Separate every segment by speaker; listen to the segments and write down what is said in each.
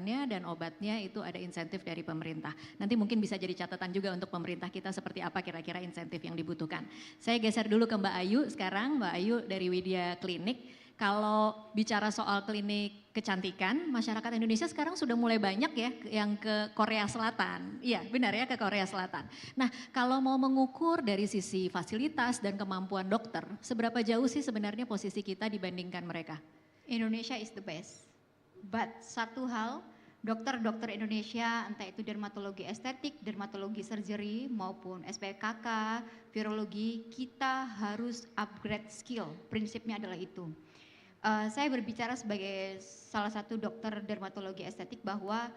Speaker 1: dan obatnya itu ada insentif dari pemerintah. Nanti mungkin bisa jadi catatan juga untuk pemerintah kita seperti apa kira-kira insentif yang dibutuhkan. Saya geser dulu ke Mbak Ayu sekarang, Mbak Ayu dari Widya Klinik. Kalau bicara soal klinik kecantikan, masyarakat Indonesia sekarang sudah mulai banyak ya yang ke Korea Selatan. Iya benar ya, ke Korea Selatan. Nah kalau mau mengukur dari sisi fasilitas dan kemampuan dokter, seberapa jauh sih sebenarnya posisi kita dibandingkan mereka?
Speaker 2: Indonesia is the best. But satu hal, dokter-dokter Indonesia, entah itu dermatologi estetik, dermatologi surgery, maupun SPKK, virologi, kita harus upgrade skill. Prinsipnya adalah itu. Saya berbicara sebagai salah satu dokter dermatologi estetik bahwa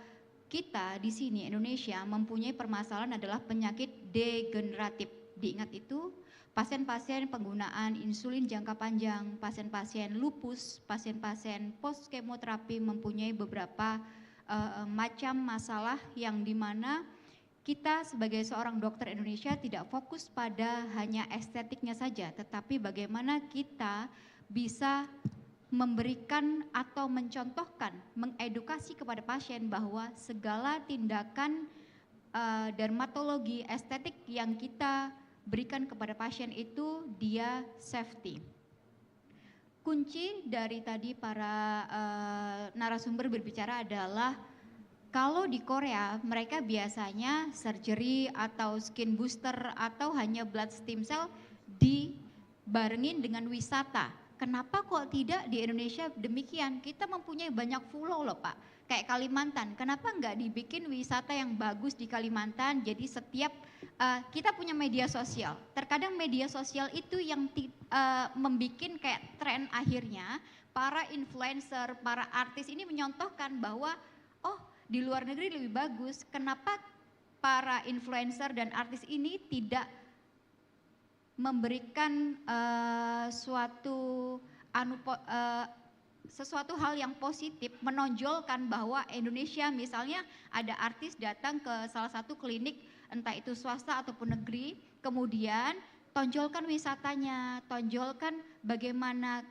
Speaker 2: kita di sini Indonesia mempunyai permasalahan adalah penyakit degeneratif. Diingat itu, pasien-pasien penggunaan insulin jangka panjang, pasien-pasien lupus, pasien-pasien post kemoterapi mempunyai beberapa macam masalah yang dimana kita sebagai seorang dokter Indonesia tidak fokus pada hanya estetiknya saja, tetapi bagaimana kita bisa memberikan atau mencontohkan, mengedukasi kepada pasien bahwa segala tindakan dermatologi estetik yang kita berikan kepada pasien itu dia safety. Kunci dari tadi para narasumber berbicara adalah kalau di Korea mereka biasanya surgery atau skin booster atau hanya blood stem cell dibarengin dengan wisata. Kenapa kok tidak di Indonesia demikian? Kita mempunyai banyak pulau loh Pak, kayak Kalimantan. Kenapa nggak dibikin wisata yang bagus di Kalimantan? Jadi setiap kita punya media sosial. Terkadang media sosial itu yang membikin kayak tren akhirnya para influencer, para artis ini menyontohkan bahwa oh di luar negeri lebih bagus. Kenapa para influencer dan artis ini tidak memberikan sesuatu hal yang positif, menonjolkan bahwa Indonesia misalnya ada artis datang ke salah satu klinik entah itu swasta ataupun negeri, kemudian tonjolkan wisatanya, tonjolkan bagaimana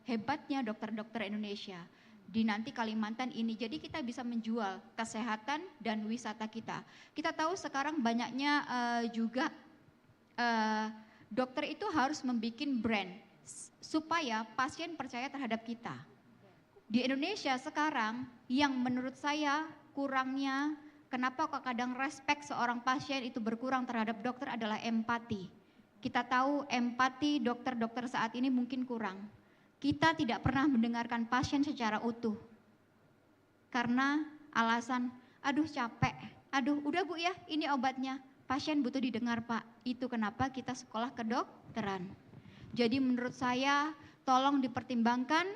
Speaker 2: hebatnya dokter-dokter Indonesia di nanti Kalimantan ini. Jadi kita bisa menjual kesehatan dan wisata kita. Kita tahu sekarang banyaknya juga dokter itu harus membuat brand supaya pasien percaya terhadap kita. Di Indonesia sekarang yang menurut saya kurangnya, kenapa kok kadang respect seorang pasien itu berkurang terhadap dokter adalah empati. Kita tahu empati dokter-dokter saat ini mungkin kurang. Kita tidak pernah mendengarkan pasien secara utuh. Karena alasan, aduh capek, aduh udah Bu ya ini obatnya. Pasien butuh didengar Pak, itu kenapa kita sekolah kedokteran. Jadi menurut saya tolong dipertimbangkan,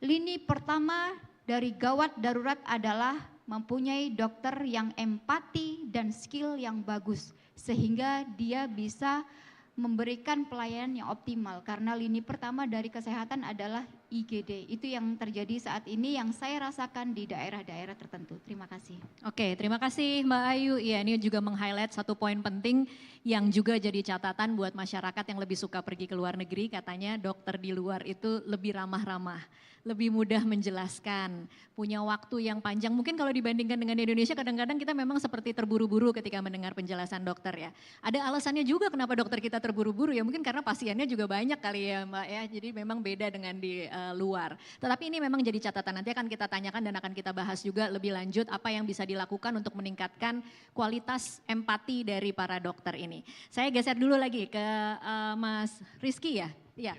Speaker 2: lini pertama dari gawat darurat adalah mempunyai dokter yang empati dan skill yang bagus. Sehingga dia bisa memberikan pelayanan yang optimal. Karena lini pertama dari kesehatan adalah IGD. Itu yang terjadi saat ini yang saya rasakan di daerah-daerah tertentu. Terima kasih.
Speaker 1: Oke, terima kasih Mbak Ayu. Ya, ini juga meng-highlight satu poin penting yang juga jadi catatan buat masyarakat yang lebih suka pergi ke luar negeri. Katanya dokter di luar itu lebih ramah-ramah, lebih mudah menjelaskan, punya waktu yang panjang. Mungkin kalau dibandingkan dengan di Indonesia kadang-kadang kita memang seperti terburu-buru ketika mendengar penjelasan dokter ya. Ada alasannya juga kenapa dokter kita terburu-buru ya, mungkin karena pasiennya juga banyak kali ya Mbak ya. Jadi memang beda dengan di luar. Tetapi ini memang jadi catatan, nanti akan kita tanyakan dan akan kita bahas juga lebih lanjut apa yang bisa dilakukan untuk meningkatkan kualitas empati dari para dokter ini. Saya geser dulu lagi ke Mas Rizky ya. Ya.